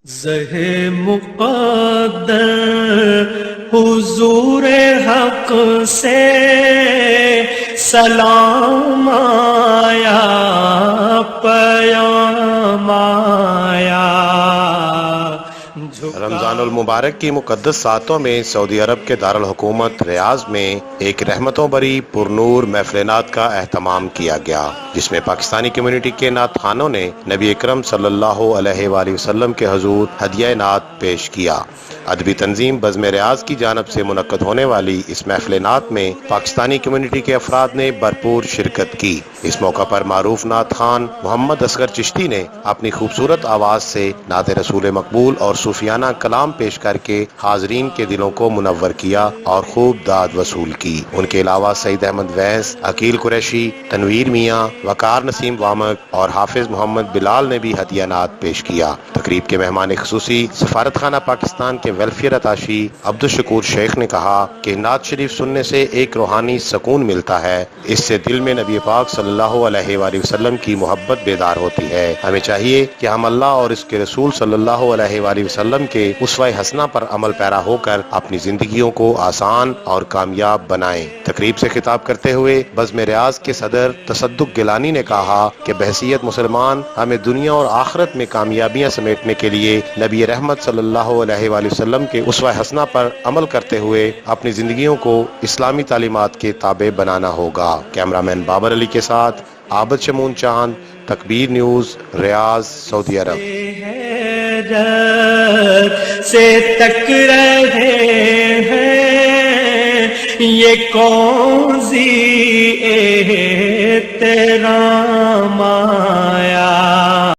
زہ مقدر حضور حق سے سلام آیا، پیام آیا۔ رمضان المبارک کی مقدس ساعتوں میں سعودی عرب کے دارالحکومت ریاض میں ایک رحمتوں بری پرنور محفل نعت کا اہتمام کیا گیا، جس میں پاکستانی کمیونٹی کے نعت خوانوں نے نبی اکرم صلی اللہ علیہ وآلہ وسلم کے حضور ہدیہ نعت پیش کیا۔ ادبی تنظیم بزم ریاض کی جانب سے منعقد ہونے والی اس محفل نعت میں پاکستانی کمیونٹی کے افراد نے بھرپور شرکت کی۔ اس موقع پر معروف نعت خوان محمد اصغر چشتی نے اپنی خوبصورت آواز سے نعت رسول مقبول اور صوفیانہ کلام پیش کر کے حاضرین کے دلوں کو منور کیا اور خوب داد وصول کی۔ ان کے علاوہ سعید احمد ویس، عقیل قریشی، تنویر میاں، وقار نسیم وامق اور حافظ محمد بلال نے بھی ہدیہ نعت پیش کیا۔ تقریب کے مہمان خصوصی سفارت خانہ پاکستان کے ویلفیئر اتاشی عبدالشکور شیخ نے کہا کہ نعت شریف سننے سے ایک روحانی سکون ملتا ہے، اس سے دل میں نبی پاک صلی اللہ علیہ وآلہ وسلم کی محبت بیدار ہوتی ہے۔ ہمیں چاہیے کہ ہم اللہ اور اس کے رسول صلی اللہ علیہ وآلہ وسلم کے اسوہ حسنہ پر عمل پیرا ہو کر اپنی زندگیوں کو آسان اور کامیاب بنائیں۔ تقریب سے خطاب کرتے ہوئے بزم ریاض کے صدر تصدق گیلانی نے کہا کہ بحیثیت مسلمان ہمیں دنیا اور آخرت میں کامیابیاں سمیٹنے کے لیے نبی رحمت صلی اللہ علیہ وآلہ وسلم کے اسوہ حسنہ پر عمل کرتے ہوئے اپنی زندگیوں کو اسلامی تعلیمات کے تابع بنانا ہوگا۔ کیمرامین بابر علی کے ساتھ عابد شمون چاند، تکبیر نیوز، ریاض، سعودی عرب۔ سے تک رہے ہیں یہ کون سی احترام آیا۔